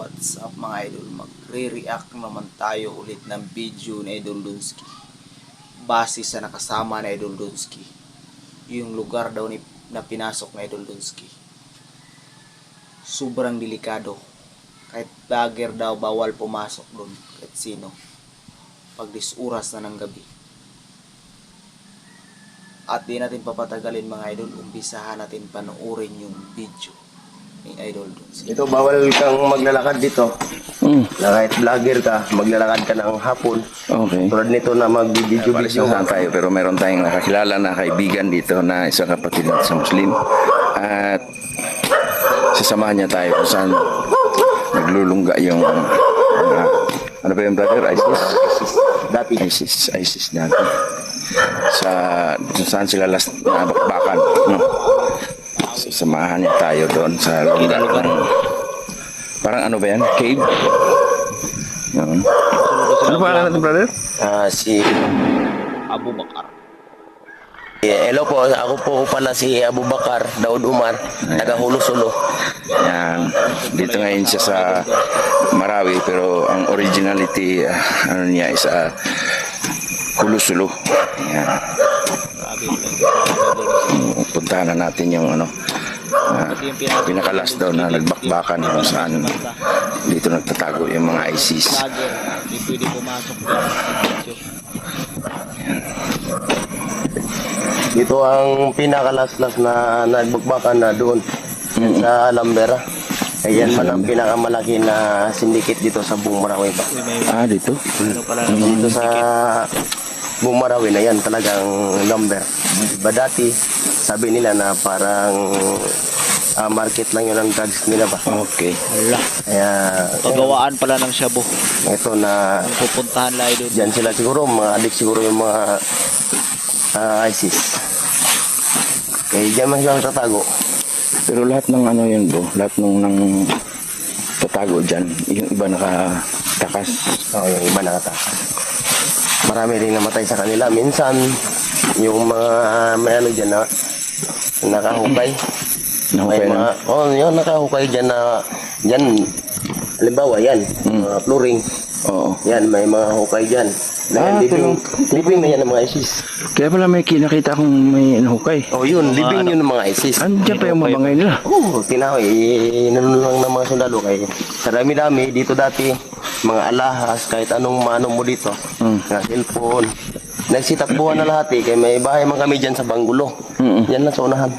What's up mga idol? Magre-react naman tayo ulit ng video ni Idol Dunsky base sa nakasama na Idol Dunsky, yung lugar daw na pinasok na Idol Dunsky. Sobrang delikado, kahit vlogger daw bawal pumasok doon, kahit sino, pag oras na ng gabi. At di natin papatagalin mga idol, umpisahan natin panoorin yung video ni Idol Dunsky. Ito, bawal kang maglalakad dito. Na kahit vlogger ka, maglalakad ka ng hapon. Okay. Tulad nito na mag-video-video Saan tayo, pero meron tayong nakakilala na kaibigan dito na isang kapatid natin sa Muslim. At sasamahan niya tayo kung saan naglulungga yung ano ba yung brother? ISIS? dati. ISIS dati. Saan sila last na bakbakan. No? Sasamahan niya tayo doon sa lungga ng parang ano ba yan? Cave? Yun. Ano pa natin brother? Si Abu Bakar. hello po, ako po pala si Abu Bakar Daud Umar, taga Hulo-Sulo. Yan. Dito ngayon siya sa Marawi pero ang originality ano niya is Hulo-Sulo. Yan. Puntahan na natin yung ano pinakalas daw na nagbakbakan kung saan dito nagtatago yung mga ISIS. Hindi pwede pumasok dito. Dito ang pinakalaslas na nagbakbakan na doon sa Alambera. Ayan pa ang pinakamalaki na syndicate dito sa buong Marawi pa. Dito? Dito sa buong Marawi na yan talagang number. Diba dati sabi nila na parang market lang yun ang drugs nila ba? Okay. Wala. Kaya Pagawaan pala ng shabu. ito na Pupuntahan lang doon. dyan sila siguro, mga adik siguro yung mga ISIS. Eh, dyan man silang tatago. Pero lahat ng ano yun bro, lahat nang tatago dyan, yung iba nakatakas. Oo, yung iba nakatakas. Marami rin namatay sa kanila. Minsan, yung mga may ano dyan na nakahukay. May Nahukay mga, yun, nakahukay dyan na, dyan, halimbawa yan, mga flooring. Oo. Yan, may mga hukay dyan. Living na yan ng mga ISIS. Kaya pala may kinakita akong may hukay. Oh, yun, living yun ng mga ISIS. Andiyan pa yung mabangay nila. Oo, tinawi, inano lang ng mga sundalo kay sa dami-dami dito dati, mga alahas, kahit anong mano mo dito, mga cellphone. Nagsitakbuhan na lahat kaya may bahay man kami dyan sa Banggulo. Yan lang sa unahan.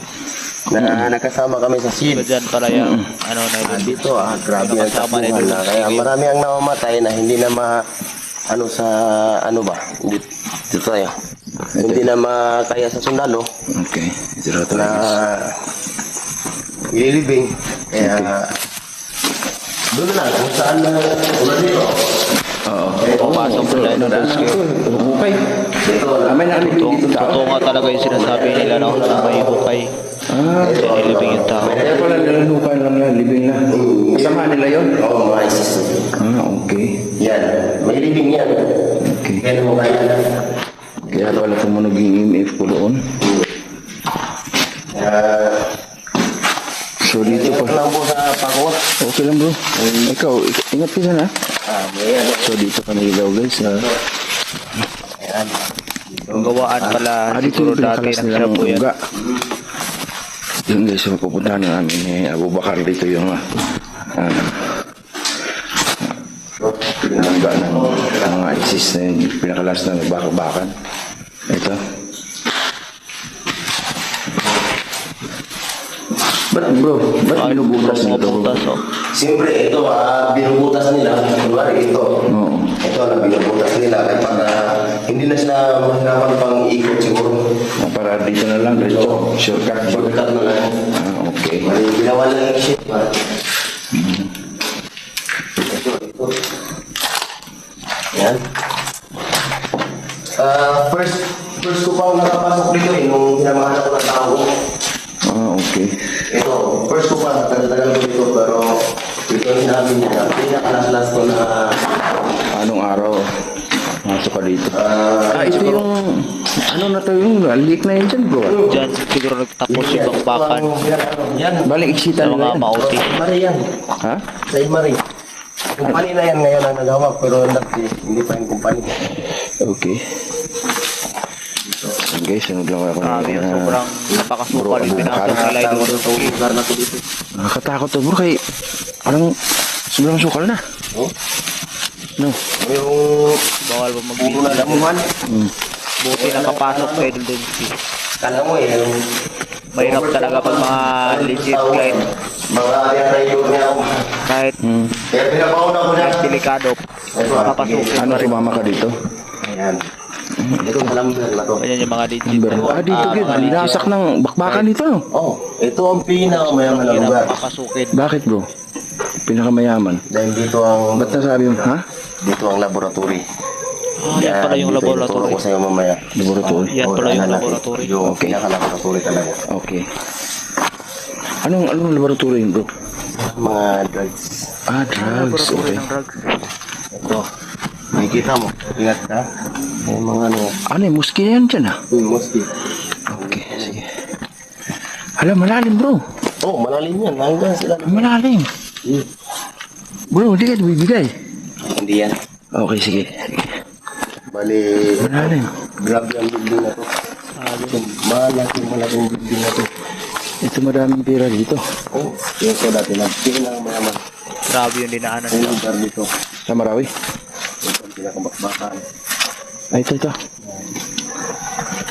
Na nakasama kami sa SEAL. Diyan pala yung ano na yun. Dito grabe ang takbuhan na. Kaya marami ang namamatay na hindi na ano sa ano ba? Dito tayo. Hindi na makaya sa sundalo. Okay. Ito Na ililibing. Kaya doon na kung saan na ulan dito. Oo. Pupasok sila Idol Dunsky. Hukay. May nakalibing dito tao. Totoo nga talaga yung sinasabi nila na may hukay. Diyan nilibing yung tao. Kaya pala nila hukay lang yan, libing na. Kasama nila yun? Oo, mga ISIS. Okay. Yan. May living yan. Okay. Kaya mo kaya na. Kaya pala tumunog yung EMF ko doon. So dito Dito pa. lang po sa pakot. Okay lang bro. Ikaw, ingat ka dyan ha. May ano. So dito kami daw guys. Ayan. Gawaan pala Dito siguro yung dati pinakalas ng nila ng shabu yan. uga. Yun guys, yung pupuntahan namin ni Abu Bakar dito yung pinangga ng mga ISIS na yung pinakalas na nagbakbakan. Ito. Ba't bro? Ba't binubutas nito? Butas, oh. Siyempre, ito, binubutas nila. Kunwari, ito. Oo. Ito na binubutas nila. Kaya para hindi na sila mahirapan pang ikot siguro. Para dito na lang, diretso. Shortcut. Shortcut na lang. Okay. Mali, ginawa lang yung shit ba? Ito. Yan. First ko pa nakapasok dito nung hinamahan ako ng tao. Okay. Ito, first ko pa, tagal-tagal ko dito, pero ito yung sinabi niya, pinakalas-las ko na Anong araw? Masok ka dito. Ito yung ano na to yung leak na yun dyan bro. Diyan siguro nagtapos yung bakbakan. Yan. Balik Sa iksitan mga nila yan. mauti. Mari yan. Ha? Sa Mari. Kumpanya na yan ngayon ang nagawak, pero dati hindi pa yung kumpanya. Okay. So guys, sunod lang ako Grabe yun, sobrang napakasukal yung pinasok nila Idol Donsky. Lugar na to dito. Nakakatakot to bro, kay parang sobrang sukal na. Oh? No? Yung Bawal ba puro mag-video? na damuhan. Buti nakapasok sa Idol Donsky. Kala mo yung Mahirap talaga pag mga legit client. mga ariya niya ako. Kahit Kaya pinapauna ko niya. delikado, papasukin Ano pa rin. sumama ka dito? Ayan. Ito sa number na to. Ganyan yung mga legit. Number. Dito gid. Nasak ng bakbakan dito. No? Oh, ito ang pinakamayaman na lugar. Hirap papasukin. Bakit bro? Pinakamayaman. Dahil dito ang Ba't nasabi mo? Ha? dito ang laboratory. Yan pala yung dito laboratory. ituturo ko sa'yo mamaya. Laboratory. Yan Oh, pala yung daanan natin. laboratory. Yung Okay. pinaka-laboratory talaga. Okay. Anong laboratory yun bro? Mga drugs. Drugs. Laboratory Okay. ng drugs. Ito. Nakikita mo. Ingat ka. May mga ano. Ano yung muski yan dyan ah? Mosque. Okay, sige. Hala, malalim bro. Oh, malalim yan. Hanggang sila. Malalim. Bro, hindi ka bibigay. Hindi yan. Okay, sige. Bali, Malalim. grabe ang building na to. Malaking building na to. Ito madaming pera dito. Oh, yung ko dati na. Pinakamayaman. Grabe yung dinaanan Ang nila. lugar dito. Sa Marawi. Ito ang pinakabakbakan. Ay, ito.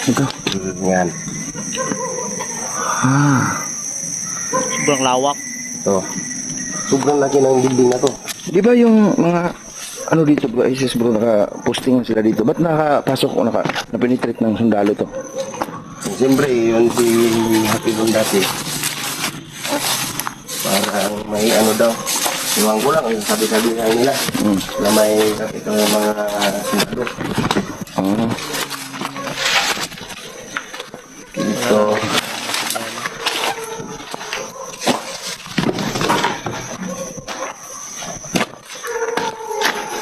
Ito. Yan. Sobrang lawak. Ito. Sobrang laki ng building na to. Di ba yung mga ano dito bro, ISIS bro, naka-posting sila dito. Ba't nakapasok o na-penetrate ng sundalo to? Siyempre, yun si Happy Bong dati. Parang may ano daw. Iwan ko lang, yung sabi-sabi nga nila. Na may ito yung mga sinado. Oo. Dito.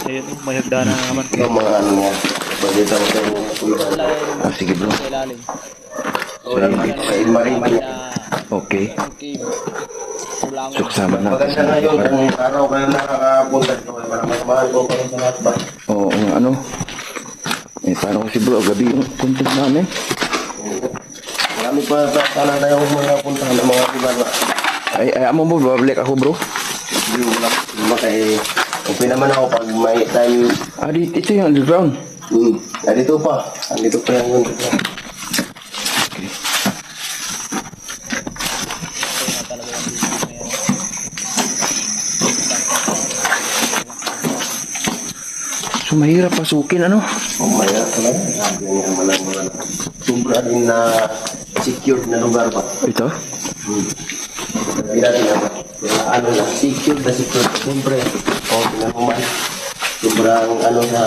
Ayun, may hagdanan na naman. Yung mga ano niya. Bagita ko sa inyo. Sige bro. Sa ilalim. May marima niya. Okay. Kulangan. So kasama natin Maganda sa ngayon, kung araw kayo nakakapunta dito, para mas mahal ko kayo sa lahat ba? Oo, ano? Eh, parang kasi bro, gabi yung content namin. Marami pa sana tayong mga puntahan ng mga lugar na. Ay, amo mo, babalik ako bro. Hindi mo lang. Kaya okay naman ako pag may time. Ito yung underground. Dito pa. Andito pa yung yun. So mahirap pasukin, ano? Oh, mayroon talaga. Ganyan mo lang mga sobra din na secured na lugar pa. Ito? Sabi natin naman. Ano na, secured na secured. Siyempre, tingnan mo man. Sobrang ano na.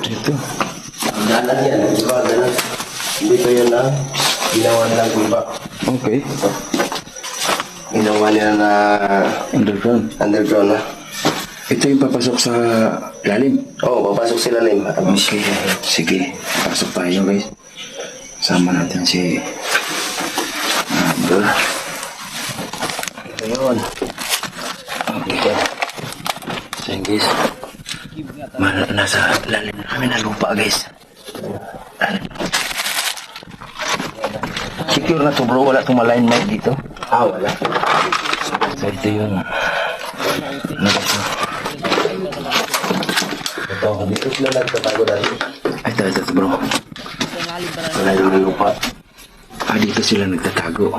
Ito. Ang dalan yan. Di ba? Ganun. Dito yun na. Ginawa nilang kuba. Okay. Ginawa nila na Underground. underground na. Ito yung papasok sa lalim. Oo, papasok sila na yun. Okay. Sige. Pasok tayo guys. Sama natin si bro. Ito yun. Okay. So yun guys. Nasa lalim na kami na lupa guys. Secure na to bro. Wala itong maline mic dito. Wala. So ito yung ano guys. Ito, dito sila nagtatago dahil. Ito bro. Wala yung lupa. Dito sila nagtatago.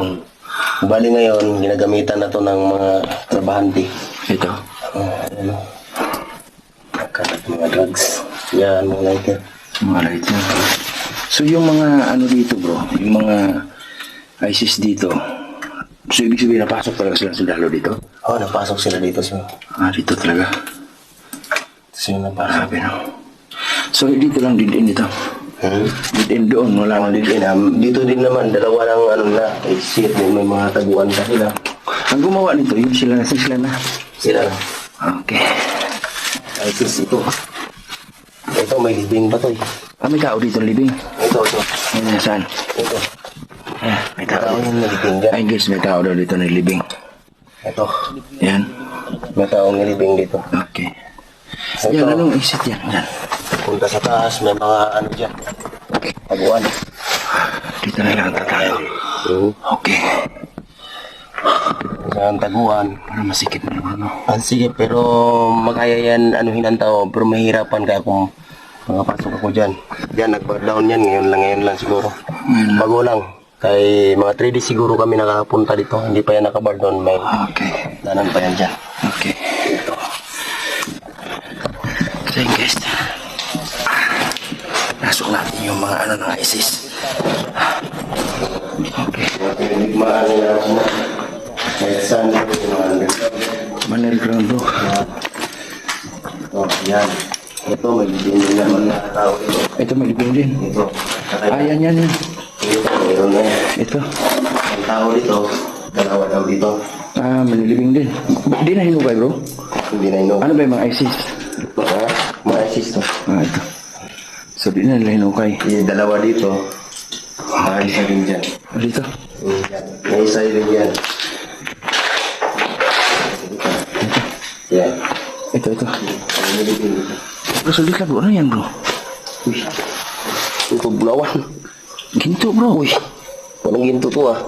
Bali ngayon, ginagamitan na to ng mga trabahante. Ito. Ano? Kalat mga drugs. Yan, mga lighter. Mga light na. So yung mga ano dito bro, yung mga ISIS dito, so ibig sabihin napasok talaga sila sundalo dito? Napasok sila dito siya. Dito talaga. Sino napasok? Grabe no. So dito lang din dito. Din doon, wala nang din. Dito din naman, dalawa ng ano na, exit, may mga taguan pa sila. Ang gumawa nito, yung sila na. Sila na. Okay. ISIS ito. Ito, may libing ba to eh? May tao dito living. Ito. May nasaan? Ito. May tao. Tao yung nalibing dyan. Ay guys, may tao daw dito na living. Ito. Yan. May taong nilibing dito. Okay. Ito. Yan, anong exit yan? Yan. Punta sa taas, may mga ano dyan. Taguan. Dito na lang tatayo. Okay. Isang taguan. Para masikip na naman, no? Sige, pero makaya yan, anuhin ang tao, pero mahirapan ka kung makapasok ako dyan. Diyan, nag-bar down yan, ngayon lang siguro. Bago lang. Kay mga 3 days siguro kami nakapunta dito. Hindi pa yan naka-bar down, may Okay. danan pa yan dyan. Okay. So yun guys. Nasok natin yung mga ano ng ISIS. Okay. Maano na ako na. May sun, Underground bro. Oh, yan. Ito, may bibili naman na tao ito. Ito may libing din. Ito. Ah, yan yan yan. Ito, mayroon na yan. Ito. Ang tao dito, dalawa daw dito. Ah, may libing din. Di na hinugay bro. Hindi na inom. Ano ba yung mga ISIS? Ha? Mga assist to. Ah, ito. So di na nila hinugay. Yung dalawa dito, isa din dyan. Dito. Yan. May isa din yan. Yan. Ito, ito. Ang nilibing dito. Bro, sulit lang bro. Ano yan bro? Uy. Ito bulawan. Ginto bro. Uy. Walang ginto to ah.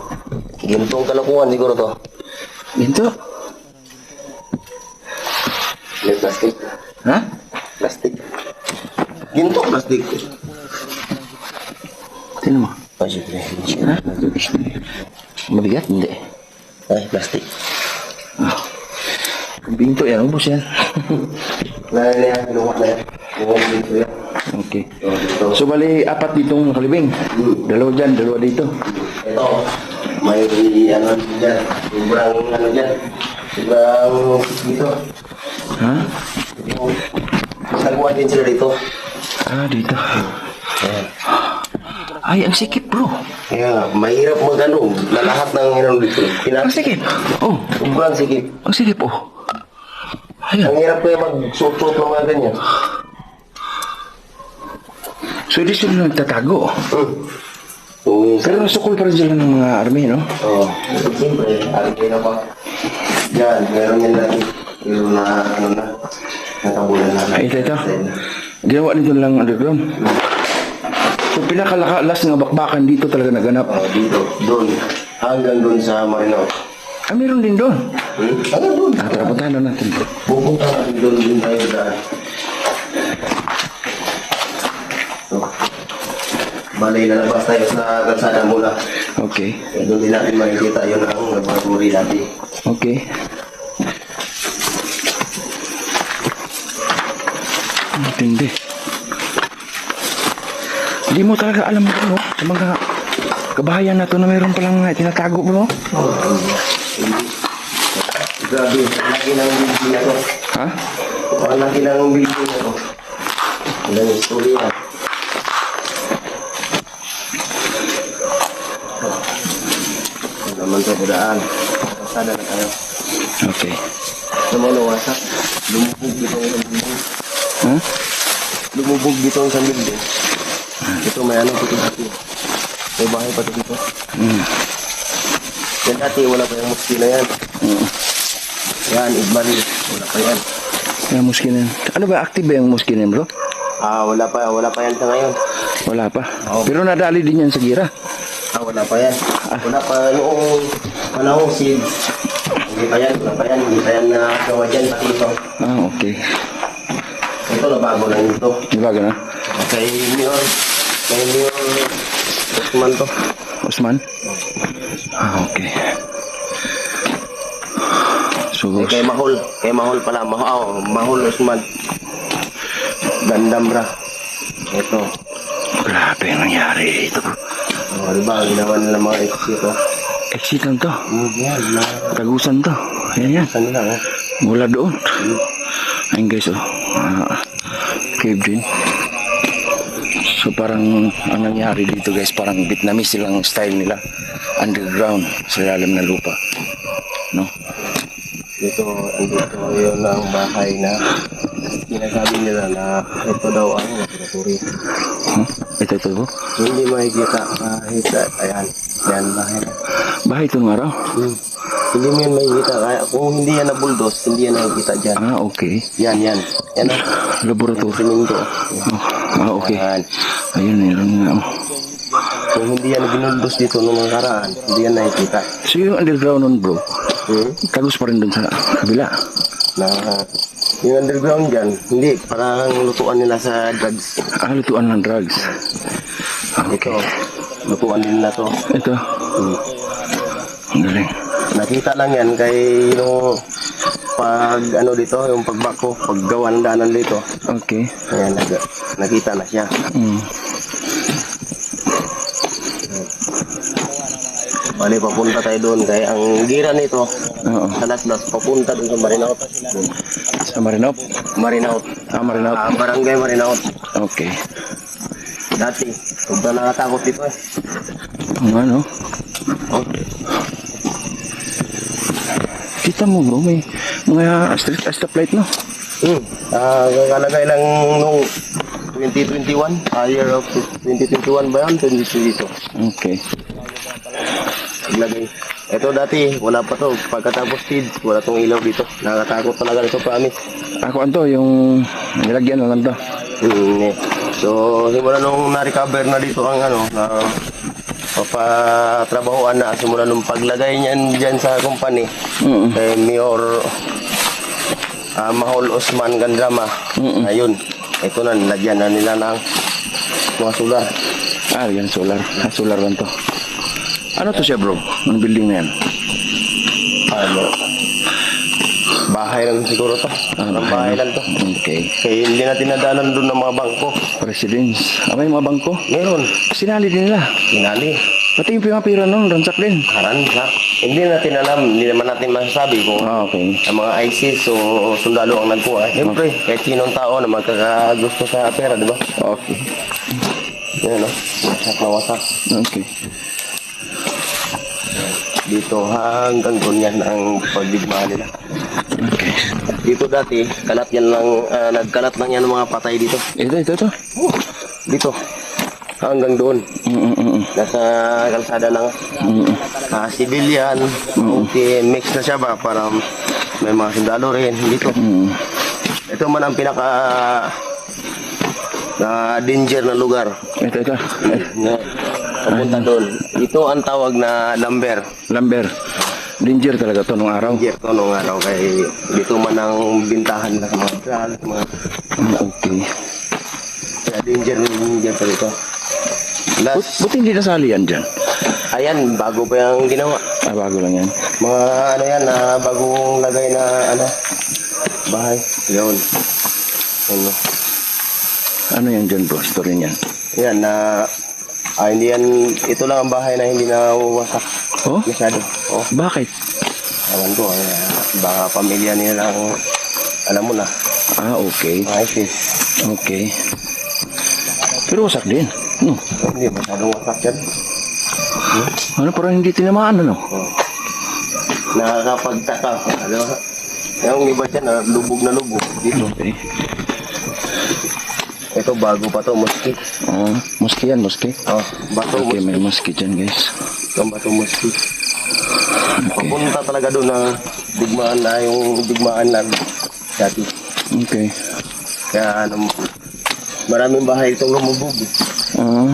Gintong kalakuan siguro to. Ginto. May plastic. Ha? Plastic. Ginto plastic. Tingnan mo. Ah, siyempre. Ha? Mabigat? Hindi. Ay, plastic. Binto yan. Ubus yan. Na yan, kinuha na yan. Kinuha na ginto yan. Okay. So, dito. So bali, apat ditong nakalibing. Dalawa dyan, dalawa dito. Ito, may ano dyan. Sobrang ano dyan. Sobrang dito. Ha? Yung saguan din sila dito. Ah, dito. Ayan. Ay, ang sikip bro. Kaya, mahirap mag-ano. Na lahat ng ano dito. Ang sikip. Oh, Sobrang sikip. ang sikip oh. Ang Ayan. hirap kaya mag-suot-suot ng mga ganyan. So di sila nagtatago. So, Pero nasukol pa rin sila ng mga army, no? oh, siyempre, arke na pa. Yan, meron yan dati. Yung na, ano na, natabulan na. Ay, ito. Ginawa nito lang underground. So pinakalakas ng bakbakan dito talaga naganap. Oh, dito, doon. Hanggang doon sa Marino. Ah, meron din doon. Hanggang doon. Ah, tara, puntahan na natin. Pupunta natin doon din tayo daan. So, balay lalabas tayo sa kalsada mula. Okay. Eh, doon din natin makikita yun ang laboratory natin. Okay. Matindi. Hindi mo talaga alam bro, sa mga kabahayan na to na mayroon palang tinatago bro. Grabe, ang laki ng building na to. Ha? Ang laki ng building na to. Ang istorya. Ano naman to, budaan. Kalsada na tayo. Okay. Sa mga nawasak, lumubog dito ang building. Ha? Lumubog dito ang building. Ito may ano dito dati. May bahay pa dito. Yan dati, wala pa yung muski na yan. Yan, Igmali. Wala pa yan. Yung muskin na yan. Ano ba, active ba yung muskin na yan bro? Ah, wala pa yan sa ngayon. Wala pa. Pero nadali din yan sa gira. Ah, wala pa yan. Wala pa noong panahong seed. Hindi pa yan, hindi pa yan na gawa dyan, pati ito. Ah, okay. Ito na bago lang ito. Di ba gano'n? Kay Mayor Osman to. Osman? Ah, okay. So, Kay Mahol pala, Mahol Osman. Gandam ra. Ito. grabe ang nangyari dito. Oh, diba, ginawa nila mga exit to. Exitan to. Yan, Tagusan to. Yan yan. saan nila, oh. Mula doon. Ayun guys, oh. Cave din. So parang ang nangyari dito guys, parang Vietnamese silang style nila. Underground sa ilalim ng lupa. No? Andito yun ang bahay na sinasabi nila na ito daw ang laboratory. Huh? Ito. Hindi makikita kahit ayan. Yan bahay na. Bahay ito nga raw. Hindi mo yan makikita. Kaya kung hindi yan na-bulldoze, hindi yan nakikita dyan. Ah, okay. Yan. Yan o. Laboratory. Siminto. Okay. Yan. Ayun, meron nga. Kung hindi yan binuldos dito nung nakaraan, hindi yan nakikita. So yung underground nun, bro, tagos pa rin dun sa kabila. Na yung underground dyan, hindi, parang lutuan nila sa drugs. Ah, lutuan ng drugs. Ito, lutuan nila to. Ito. Ang galing. Nakita lang yan kay yung pag ano dito, yung pagbako, paggawa ng daanan dito. Okay. Ayan, nakita na siya. Bali, papunta tayo doon. Kaya ang gira nito, Oo. sa Laslas, papunta doon sa Marinaut. Sa Marinop? Marinaut. Marinop. Barangay Marinaut. Okay. Dati, sobrang nakatakot dito eh. Ang ano? Oh. Kita mo, bro, may mga stoplight, no? Kakalagay lang nung 2021, year of 2021 ba yun? 2022. Okay. Naglagay. Ito dati, wala pa to. Pagkatapos kids, wala tong ilaw dito. Nakatakot talaga nito, promise. Ako ano to, yung nilagyan na lang to. So, simula nung na-recover na dito ang ano, na papatrabahoan na, simula nung paglagay niyan dyan sa company, kay Mayor Mahol Osman Gandrama. Ayun, ito na, nilagyan na nila ng mga solar. Ah, yan, solar. Solar lang to. Ano to siya, bro? Anong building na yan? Ano, bahay lang siguro to. Bahay lang to. Okay. Kaya hindi natin nadaanan doon ng mga bangko. Residence. May mga bangko? Meron, Sinali din nila. sinali. Pati yung pira nun, ransak din. Karansak. Hindi natin alam, hindi naman natin masasabi kung Ah, okay. ang mga ISIS o sundalo ang nagkuha. Siyempre, kahit sinong tao na magkakagusto sa pera, di ba? Okay. Yan, no? Wasak na wasak. Okay. Dito hanggang doon yan ang pagdigmaan nila. Okay. Dito dati, kalat yan lang, nagkalat lang yan ng mga patay dito. Ito. Dito. Hanggang doon. Nasa kalsada lang. Civilian. Okay, mix na siya ba? Para may mga sundalo rin. Dito. Ito man ang pinaka danger na lugar. Ito. Na papunta doon. Ito ang tawag na lumber. Lumber. Danger talaga to nung araw. Danger to nung araw kay dito man ang bintahan ng mga drugs, mga Okay. kaya danger to dito. Last, Buti hindi nasali yan dyan. ayan, bago pa yung ginawa. Ah, bago lang yan. Mga ano yan, bagong lagay na ano, bahay. Yun. Ano. Ano yan dyan, bro? Story niyan. Yan na hindi yan, ito lang ang bahay na hindi na wasak Oh? masyado. Oh, Bakit? alam ko, baka pamilya nila ang, alam mo na, Ah, okay. ISIS. Okay. Pero wasak din. No. Hindi, masyadong wasak yan. Ano, parang hindi tinamaan, ano? Oh. Nakakapagtaka. Ano? Yung iba dyan, lubog na lubog. Dito. Okay. Ito, bago pa to, muski. Oh, muski yan, muski. Oh, bato Okay, muski. may muski dyan, guys. Ito, bato muski. Papunta talaga doon ng digmaan na yung digmaan lang dati. Okay. Kaya ano, maraming bahay itong lumubog. Ah,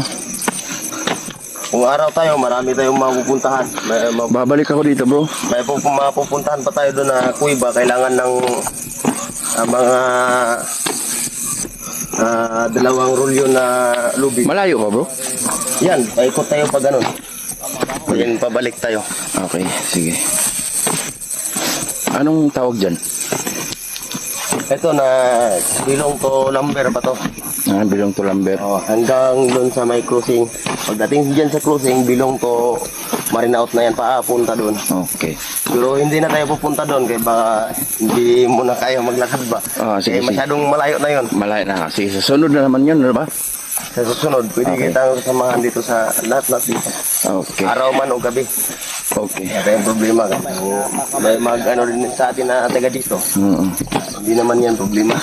Kung araw tayo, marami tayong mapupuntahan. babalik ako dito, bro. May mapupuntahan pa tayo doon na kuiba. Kailangan ng mga dalawang rolyo na lubid. Malayo pa, bro? Yan, paikot tayo pa ganun. Yan, pabalik tayo. Okay, sige. Anong tawag dyan? Ito na, bilong to lumber pa to. Ah, bilong to lumber. Oh, hanggang doon sa may cruising. Pagdating dyan sa cruising, bilong to Marinaut na yan, papunta doon. Okay. Pero hindi na tayo pupunta doon kaya baka hindi mo na kaya maglakad ba. Ah, sige, Kaya sige. masyadong malayo na yon. Malayo na. Sige, sa sunod na naman yun, ano ba? Sa susunod, pwede Okay. kitang samahan dito sa lahat dito. Okay. Araw man o gabi. Okay. Kaya tayong problema. May mag-ano rin sa atin na taga dito. Hindi naman yan problema.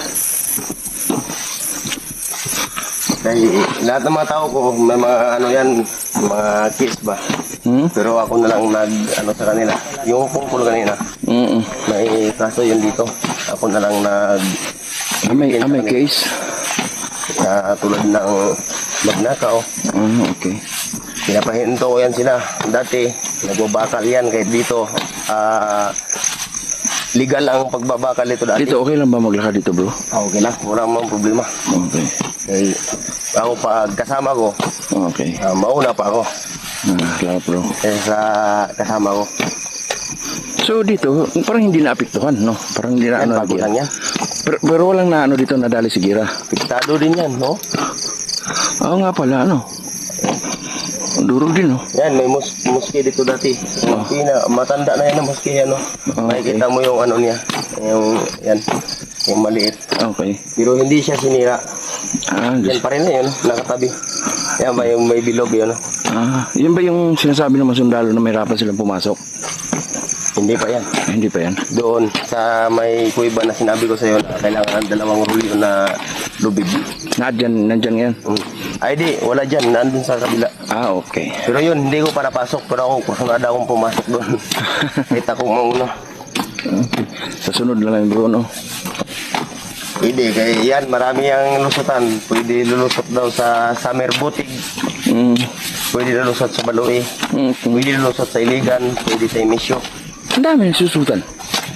Kaya lahat ng mga tao ko, may mga ano yan, mga kids ba? Pero ako na lang ano sa kanila. Yung pungkol kanina, may kaso yun dito. Ako na lang May case. tulad ng magnakaw. Okay. Pinapahinto ko yan sila. Dati, nagbabakal yan kahit dito. Legal ang pagbabakal dito dati. Dito okay lang ba maglakad dito, bro? Okay lang, wala mang problema. Okay. Eh, ako pag kasama ko, Okay. mauna pa ako. Kaya, bro. Sa kasama ko. So dito, parang hindi naapektuhan, no? Parang hindi na Yan, ano bago lagi. lang yan. Pero walang na ano dito nadali si Gira. Piktado din yan, no? Oo nga pala, ano? Durog din, no? Yan, may muski dito dati. Matanda na yan ang muski, ano? Okay. Makikita mo yung ano niya. Yan, yung maliit. Okay. Pero hindi siya sinira. Yan Diyos. pa rin na yun, nakatabi. Yan, may bilog yun. Yun ba yung sinasabi ng mga sundalo na may hirapan silang pumasok? Hindi pa yan. Hindi pa yan. Doon, sa may kuiba na sinabi ko sa'yo na kailangan ng 2 rulyo na lubid. Nandyan yan. Ay di, wala dyan, nandun sa kabila. Okay. Pero yun, hindi ko pa napasok. Pero ako, kusunada akong pumasok doon. Kita ko mauna. Sa sunod na lang, bro, no? Hindi, kaya yan, marami ang lusutan. Pwede lulusot daw sa Summer Butig. Pwede lulusot sa Baloi. Pwede lulusot sa Iligan. Pwede sa Emisyo. Ang dami nagsusutan.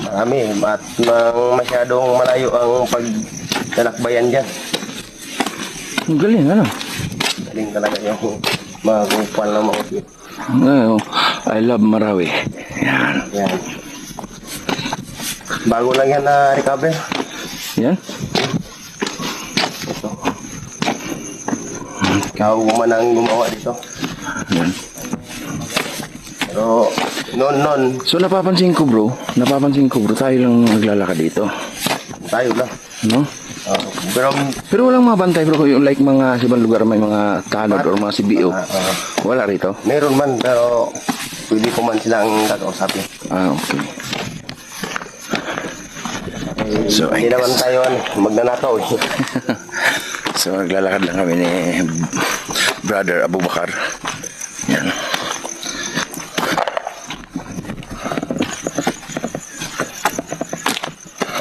Marami. At nang masyadong malayo ang paglalakbayan dyan. Ang galing, ano? Galing talaga yung mga kupal na mga kapit. I love Marawi. Yan. Yan. Bago lang yan na recover. Yan? Ito. Ikaw man ang gumawa dito. Yan. Pero noon, So napapansin ko, bro, tayo lang naglalakad dito. tayo lang. No? Pero Walang mga bantay, bro, yung like mga sa ibang lugar may mga tanod or mga CBO. Wala rito. meron man, pero pwede ko man silang kakausapin. Okay. So, Hindi naman tayo magnanakaw. So naglalakad lang kami ni Brother Abubakar. Yan.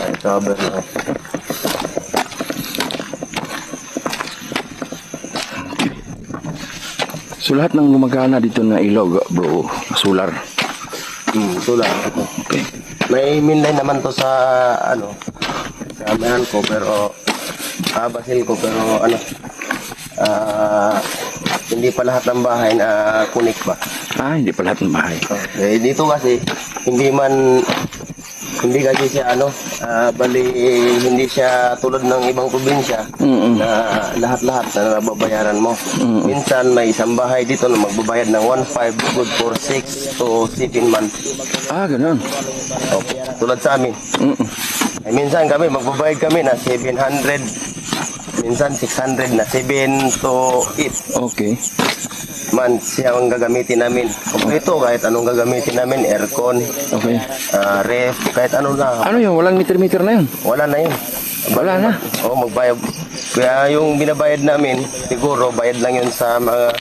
Recover na. So lahat ng gumagana dito na ilog, bro, solar. Ito lang. Okay. May minday naman to sa sa mayhan ko, pero basil ko, pero hindi pa lahat ng bahay na kunik ba. Hindi pa lahat ng bahay. Dito kasi hindi kasi siya bali hindi siya tulad ng ibang probinsya na lahat-lahat na nababayaran mo. Minsan may isang bahay dito na magbabayad ng 1.5 good for 6 to 7 months. Ganun. Okay. Tulad sa amin. Minsan magbabayad kami na 700, minsan 600 na 7 to 8 Okay. months siya ang gagamitin namin. Kompleto, kahit anong gagamitin namin, aircon, Okay. ref, kahit ano na. Ano yun? Walang meter-meter na yun? Wala na yun. Wala na? Oo, magbayad. Kaya yung binabayad namin, siguro bayad lang yun sa mga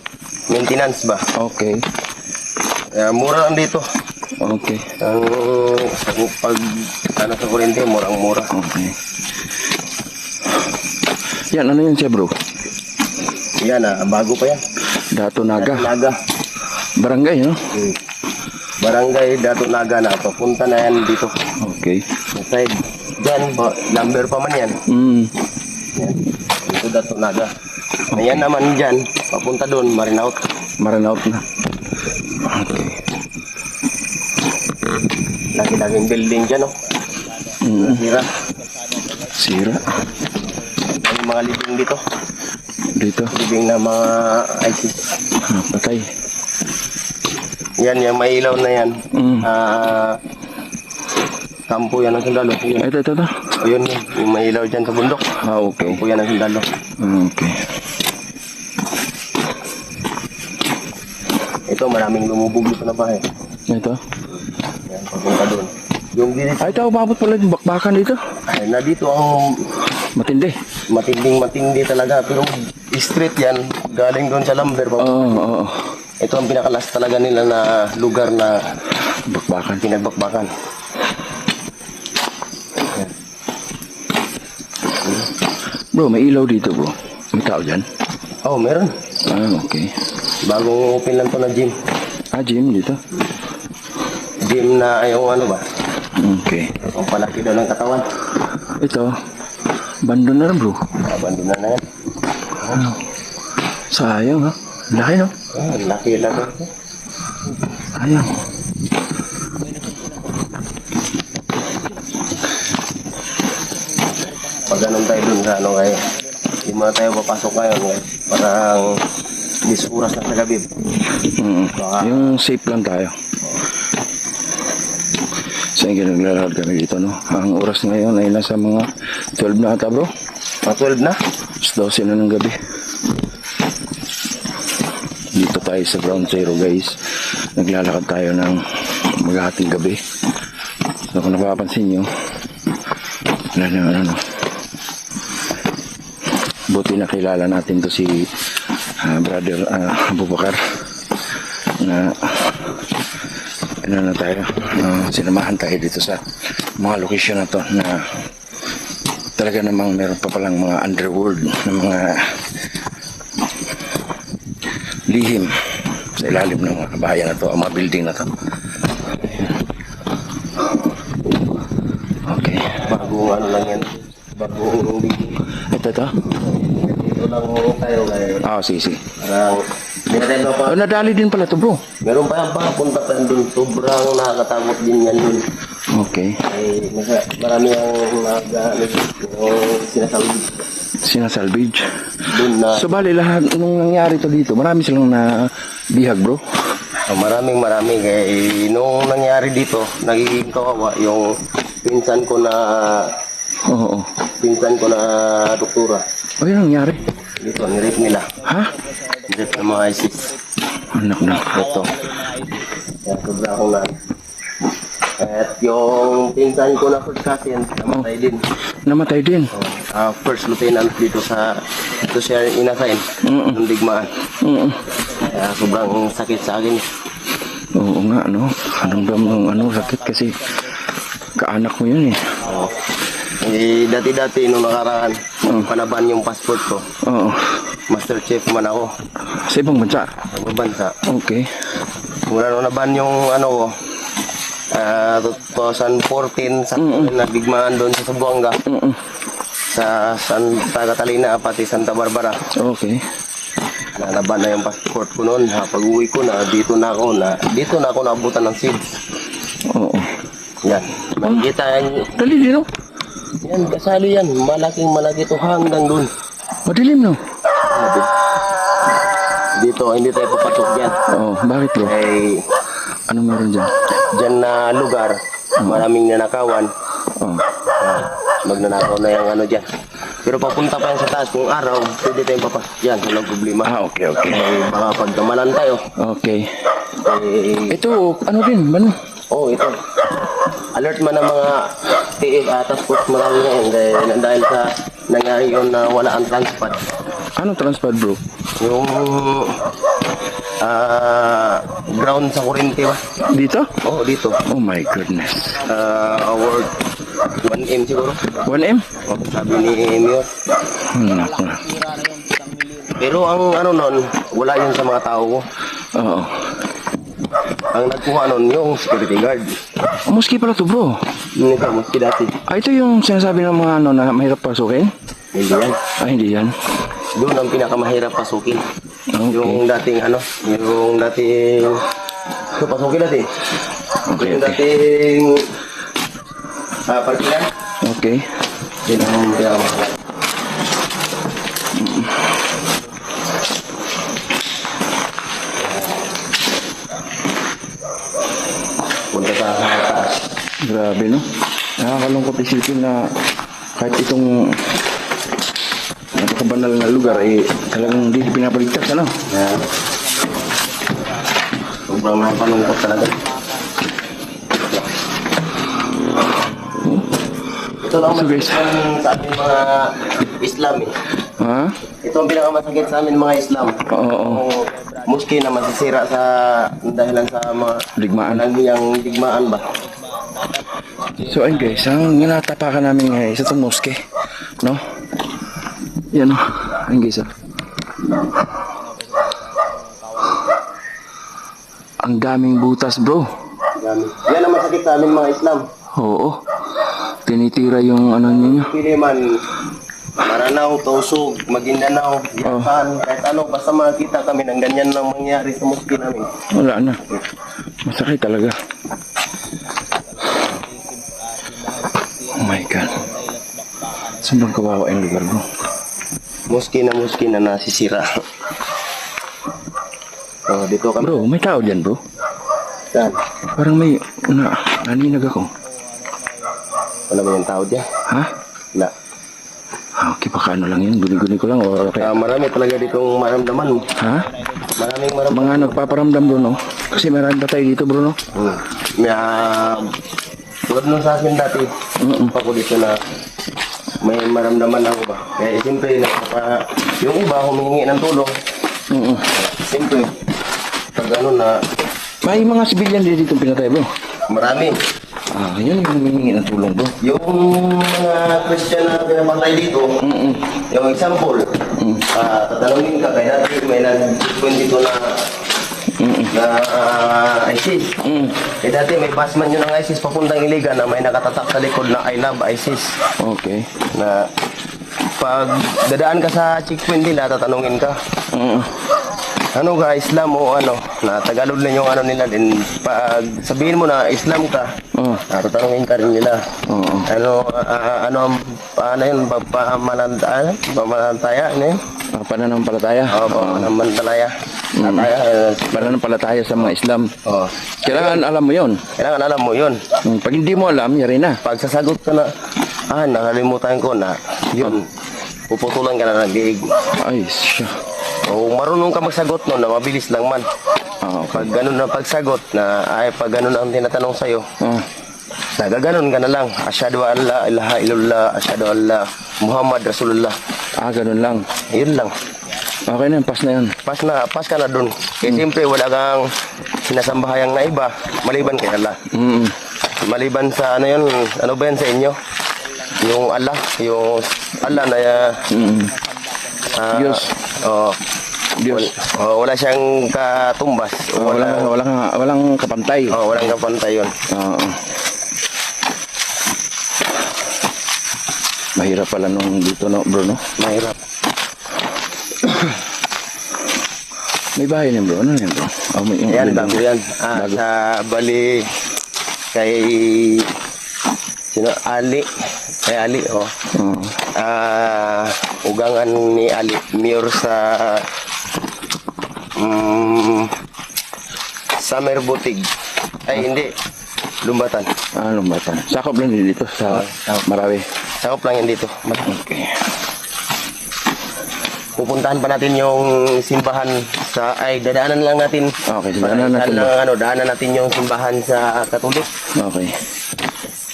maintenance ba. Okay. Kaya mura lang dito. Okay. Pag sa kurente, murang-mura. Okay. Yan, ano yun siya, bro? Yan bago pa yan. Dato Naga. Naga. Barangay, no? Barangay Dato Naga na. Papunta na yan dito. Okay. Side. Dyan, number pa man yan. Yan. Dito Dato Naga. Ayan naman dyan, papunta doon, Marinaut. Maranaut na. Okay. Lagi-laging building dyan, no? Sira. Sira. Yung mga living dito. Dito. Living na mga ISIS. Patay. Yan, yung may ilaw na yan. Kampo yan ng sundalo. Yun. Ito. Yun, yung may ilaw dyan sa bundok. Okay. Kampo yan ng sundalo. Okay. Ito, maraming lumubog dito na bahay. Ito. Yan, papunta doon. Yung dinis, Ito, umabot pala yung bakbakan dito. ay, na dito ang Matindi. matinding-matindi talaga. Pero street yan, galing doon sa lumber. Oo. Ito ang pinakalas talaga nila na lugar na Bakbakan. pinagbakbakan. Bro, may ilaw dito bro. May tao dyan? Oh, meron. Okay. Bagong open lang to na gym. Gym dito? Gym na yung ano ba? Okay. Ang palaki daw ng katawan. Ito, bando na rin bro. Abandon na yan. Sayang ha. Laki no? Laki lang. Sayang. Pag ganun tayo dun sa ano ngayon. Hindi muna tayo papasok ngayon ngayon. Parang 10 oras na sa gabi. Yung safe lang tayo. Sige, naglalakad kami dito no. Ang oras ngayon ay nasa mga 12 na ata bro. Mga 12 na. 12 na ng gabi. Dito tayo sa Ground Zero guys. Naglalakad tayo ng maghahating gabi. So kung napapansin nyo, ano, buti na kilala natin to si brother Abubakar na ano na tayo, sinamahan tayo dito sa mga location na to na talaga namang meron pa palang mga underworld na mga lihim sa ilalim ng mga bahayan na to, ang mga building na to. Okay. Bagong ano lang yan. Bagong Ito. dito lang tayo ngayon. Sige. Parang hindi na tayo pa. Nadali din pala to bro. Meron pa yung papunta pa dun. Sobrang nakakatakot din yan dun. Okay. Ay, marami ang yung Sinasalvage. dun na So bali lahat nung nangyari to dito, marami silang na bihag bro. maraming kaya nung nangyari dito nagiging kawawa yung pinsan ko na Oo. doktora Yun ang nangyari. dito nirip nila Ha? nirip ng mga ISIS Anak na. ito kaya sobra akong na at yung pinsan ko na first cousin namatay din. Namatay din. First lieutenant dito siya inassign ng digmaan. Kaya sobrang sakit sa akin. Oo nga, no? Anong sakit kasi kaanak mo yun eh. Dati-dati nung nakaraan, panaban yung passport ko. Oo. Master Chef man ako Sa ibang bansa. sa ibang bansa. Okay. Mula nung naban yung ano ko, 2014 sa nabigmaan doon sa Zamboanga. Sa Santa Catalina, pati Santa Barbara. Okay. Nalaban na yung passport ko noon. Pag-uwi ko na, dito na ako naabutan ng SID. Oo. Yan. Makikita yan. Dali din, no? Yan, kasali yan. Malaki to hanggang doon. Madilim, no? Dito, hindi tayo papasok dyan. Oo. Bakit, bro? Ay, Ano meron dyan? dyan na lugar, maraming nanakawan. Oo. Magnanakaw na yung ano dyan. Pero papunta pa yan sa taas. Kung araw, pwede tayong papasok dyan. Walang problema. Okay. Baka pagkamalan tayo. Okay. Ito, ano din? Ano? ito. Alert man ang mga TF task force marami na yun dahil sa nangyari yun na wala ang transport. Ano transport, bro? Yung ground sa kurente ba? Dito? Dito. Oh my goodness. Award 1M siguro. 1M? Sabi ni Mayor. Naku. Pero ang ano nun, wala yun sa mga tao ko. Oo. Ang nagkuha nun yung security guard. Muski pala to, bro. Ito, maski dati. Ito yung sinasabi ng mga na mahirap pasukin? Hindi yan. Hindi yan. Doon ang pinakamahirap pasukin. Okay. Yung dating pasukin natin. Okay. Yung dating parkingan. Okay. Yun ang pinakamahirap. Punta sa taas. Grabe, no? Nakakalungkot isipin na kahit itong napakabanal na lugar talagang hindi pinapaligtas, ano? Yan. Sobrang napalungkot talaga. Ito lang So, guys. masakit sa ating mga Islam eh. Ha? Ito ang pinakamasakit sa amin mga Islam. Oo. muski na masisira sa dahilan sa mga Digmaan. walang digmaan ba. So ayun guys, ang natapakan namin ngayon sa itong moske, no? Yan o, ayun guys Ang daming butas bro. Gamit. Yan ang masakit sa amin mga Islam. Oo. Tinitira yung ano ninyo. Pili man, Maranao, Tausug, Maguindanao, Yapan, kahit ano, basta makita kami ng ganyan lang mangyari sa muski namin. Wala na. Masakit talaga. Oh my God. Saan bang kawawa yung lugar bro? Muski na nasisira. Oh, dito kami. Bro, may tao dyan bro. Saan? Parang may, naninag ako. Wala ba yung tao dyan? Ha? Wala. Okay, baka ano lang yan. Guni-guni ko lang. O, okay. Marami talaga ditong maramdaman mo. Ha? Maraming maramdaman. Mga nagpaparamdam bro, no? Kasi marami ba tayo dito bro, no? Tulad nung sa akin dati, pa ko dito na may maramdaman ako ba. Kaya siyempre, yung iba humihingi ng tulong. Siyempre, pag ano na, May mga civilian din dito pinatay bro. marami. Yun yung humihingi ng tulong bro. Yung mga Christian na pinapatay dito, yung example, tatanungin ka, kaya dati may nag-22 na ISIS. Kaya dati may basman yun ng ISIS papuntang Iligan na may nakatatak sa likod na I love ISIS. Okay. Na pag dadaan ka sa checkpoint nila, tatanungin ka, ano ka, Islam o ano, na Tagalog lang yung ano nila din. Pag sabihin mo na Islam ka, tatanungin ka rin nila. Paano yun, pamanantaya, ano yun? Pananampalataya. Oo, pamanantaya. Pananampalataya sa mga Islam. Oo. Kailangan alam mo yun. Kailangan alam mo yun. Pag hindi mo alam, yari na. Pag sasagot ka na, nakalimutan ko na, yun, puputulan ka na ng diig. Ay, siya. O marunong ka magsagot no, na mabilis lang man. Okay. Pag ganun na pagsagot na, pag ganun ang tinatanong sa'yo, nagaganon ka na lang. Asyhadu an la ilaha illallah, asyhadu an la Muhammad Rasulullah. Ganun lang. Yun lang. Okay na, pas na yun. Pas ka na dun. Kaya siyempre wala kang sinasambahayang na iba, maliban kay Allah. Maliban sa ano yun, ano ba yan sa inyo? Yung Allah na Diyos. Diyos. Wala siyang katumbas. Walang kapantay. Walang kapantay yun. Mahirap pala nung dito, no, bro, no? Mahirap. May bahay niyan, bro. Ano yan, bro? Yan, bago yan. Sa Bali, kay sino? Ali. Kay Ali, ugangan ni Ali. Mayor sa Summer Butig. Ay, hindi. Lumbatan. Lumbatan. Sakop lang din dito sa Marawi. Sakop lang yan dito. Okay. Pupuntahan pa natin yung simbahan dadaanan lang natin. Okay, daanan natin. Daanan natin yung simbahan sa Katolik. Okay.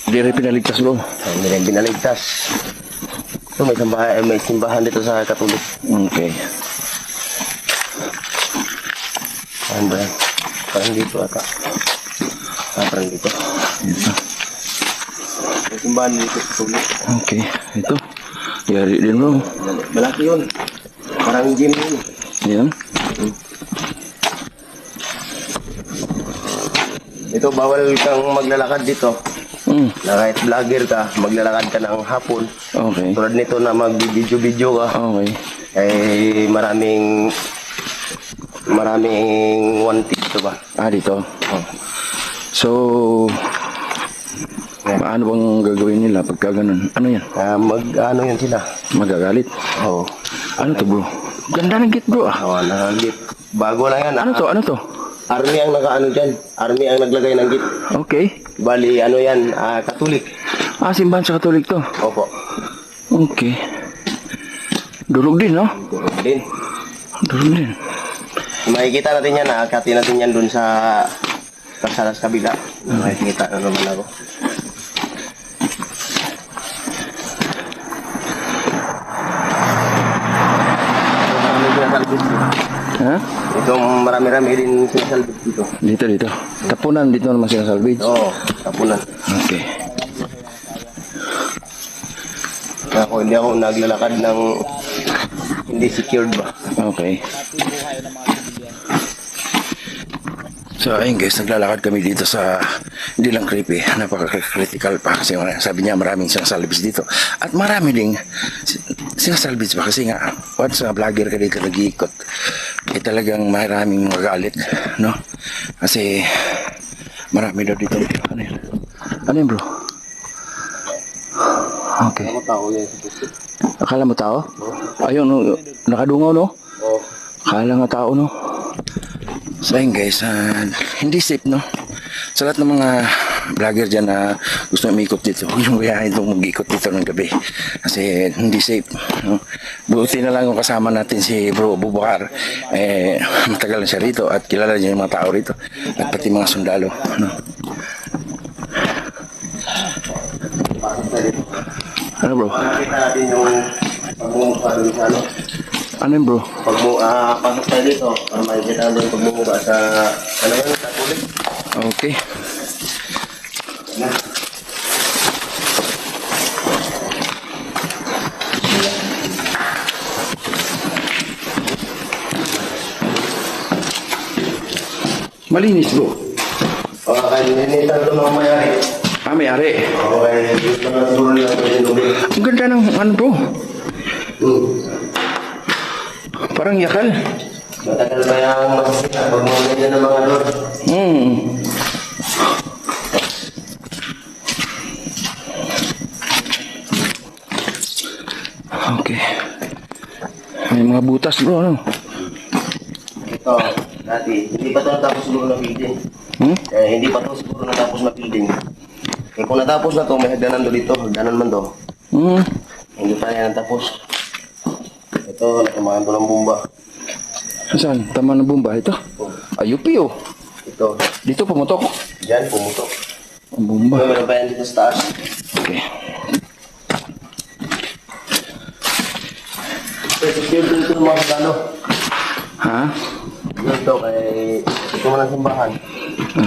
Hindi rin pinaligtas, bro. Hindi rin pinaligtas. So, may simbahan dito sa Katolik. Okay. Saan ba yan? Parang dito ata. Parang dito. Ito. May simbahan dito sa Katolik. Okay. Ito. Yari din, bro. Malaki yun. Parang gym yun. Yan. Ito, bawal kang maglalakad dito. Na kahit vlogger ka, maglalakad ka ng hapon. Okay. Tulad nito na mag-video-video ka. Okay. Eh, maraming wanted dito ba? Dito. So, paano bang gagawin nila pagka ganun? Ano yan? Ano yun sila? Magagalit? Oo. Ano to, bro? Ganda ng git, bro. Nakagit. Bago lang yan. Ano to? Army ang nakaano dyan. Army ang naglagay ng git. Okay. Bali, ano yan, Katolik. Simbahan sa Katolik to. Opo. Okay. Durog din, no? Durog din. Durog din. Makikita natin yan, nakakati natin yan dun sa kalsada sa kabila. Makikita na naman ako. Ha? Itong marami-rami din sinasalbit dito. Dito. Tapunan dito naman sila salvage. Oo, tapunan. Okay. Hindi ako naglalakad ng hindi secured ba. Okay. So ayun guys, naglalakad kami dito sa hindi lang creepy, napaka-critical pa kasi sabi niya maraming sinasalvage dito. At marami ding sinasalvage pa kasi nga once vlogger ka dito nag-iikot, talagang maraming magalit, no? Kasi marami daw dito. Ano yun? Ano yun bro? Okay. Ako tao yan. Akala mo tao? Ayun, no, nakadungaw no? Oo. Akala nga tao no? So ayun guys, hindi safe no? Sa lahat ng mga vlogger dyan na gusto umikot dito, huwag yung gayahin itong mag-ikot dito ng gabi. Kasi hindi safe. No? Buti na lang yung kasama natin si Bro Bubukar. Matagal na siya rito at kilala niya yung mga tao rito. At pati mga sundalo. No? Ano bro? Nakita natin yung pagmumukha doon sa ano. Ano yun bro? Pasok tayo dito, para makikita natin yung pagmumukha sa naman, sa kulit. Okay. Malinis bro. Kaya ninitan ito mga mayari. May-ari. Kaya gusto na siguro nila ito yung lubig. Ang ganda ng ano bro. Parang yakal. Matagal ba yung masasina pag mga ganyan ng mga lord? Okay. May mga butas bro, ano? Ito, dati, hindi pa ito natapos siguro na building. Hindi pa ito siguro natapos na building. Kung natapos na ito, may hagdanan doon dito. Hagdanan man to. Hindi pa yan natapos. Ito, natamaan ito ng bomba. Saan? Tama ng bomba ito? Ayupi oh. Ito, Dito pumutok. dyan, pumutok. Ang bomba. Meron pa yan dito sa taas. Okay. Secure dito ng mga sundalo. Ha? Dito, kay ito man ang simbahan.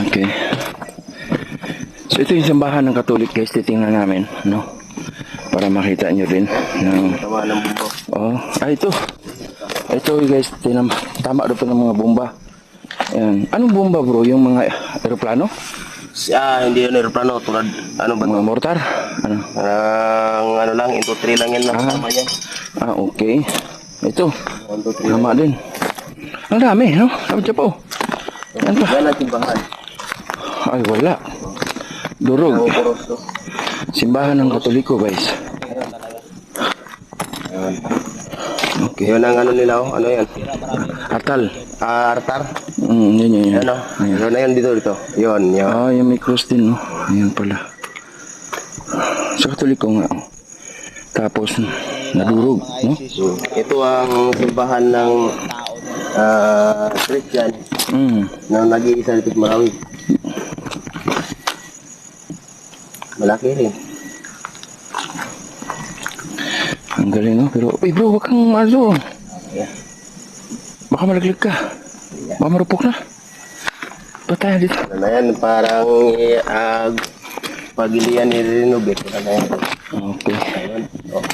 Okay. So ito yung simbahan ng Katolik guys, titingnan namin, no? Para makita nyo din. No? Tamaan ng bomba. Oh, ito. Ito guys, tama doon pa ng mga bomba. Ayan. Anong bomba bro? Yung mga aeroplano? Hindi yun aeroplano. Tulad, ano ba ito? Mga mortar? Ano? Ano lang, into 3 lang yan. Tama yan. Okay. Ito. 1, 2, 3. Tama din. Ang dami, no? Sabi siya po. Yan pa. Yan ang simbahan. Ay, wala. Durog. Puros to. Simbahan ng Katoliko, guys. Okay. Yun ang ano nila, oh. Ano yan? Atal. Artar. Yun. Ano? Yun na yun dito. Yun. Yung may cross din, no? Ayan pala. Sa Katoliko nga, oh. Tapos, nadurog, no? Ito ang simbahan ng Christian na nag-iisa dito sa Marawi. Malaki rin. Ang galing, no? Pero, uy bro, wag kang malo. Baka malaglag ka. Baka marupok na. Ba't tayo dito? Ano na yan? Parang pagilian ni-renovate. Ano na yan? Okay. Ayun. Oh.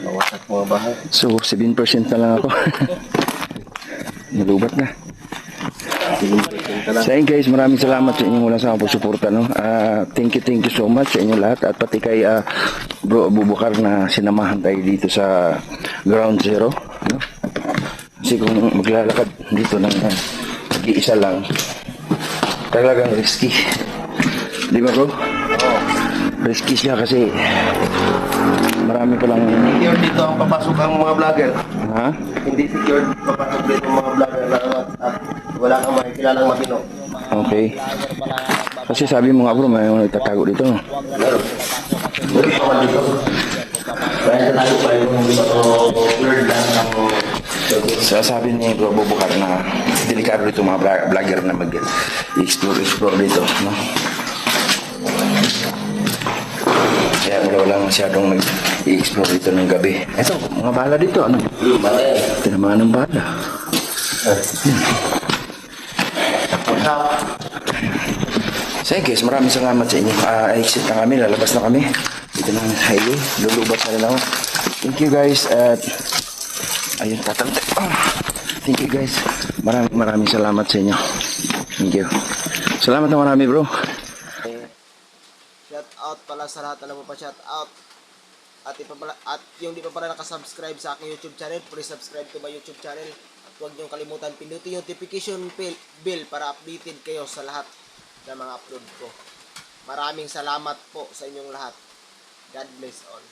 Nawasak mga bahay. So, 7% na lang ako. Nalubat na. So ayun guys, maraming salamat sa inyong walang sawang pagsuporta, no? Thank you so much sa inyong lahat at pati kay Bro Bubukar na sinamahan tayo dito sa Ground Zero, no? Kasi kung maglalakad dito ng mag-iisa lang, talagang risky. Di ba bro? Oo. Risky siya kasi marami palang... Secure dito ang papasok ang mga vlogger. Ha? Hindi secure papasok dito ang mga vlogger at wala kang makikilalang matino. Okay. Kasi sabi mo nga bro, may mga nagtatago dito, no? Meron. Meron pa man dito. Kaya tayo pa yung word lang ang... So, sabi ni Bro Bubukar na delikado dito mga vlogger na mag-explore dito, no? Kaya wala masyadong i-explore dito ng gabi. Ito, mga bala dito. Ano? Tinamaan ng bala. So guys, maraming salamat sa inyo. Exit na kami, lalabas na kami. Dito na ang highway, lulubat na rin ako. Thank you guys at ayun, tatante. Thank you guys. Maraming salamat sa inyo. Thank you. Salamat na marami bro. Shout out pala sa lahat na shout out. At yung di pa pala nakasubscribe sa aking YouTube channel, please subscribe to my YouTube channel. At huwag niyong kalimutan pindutin yung notification bell para updated kayo sa lahat ng mga upload ko. Maraming salamat po sa inyong lahat. God bless all.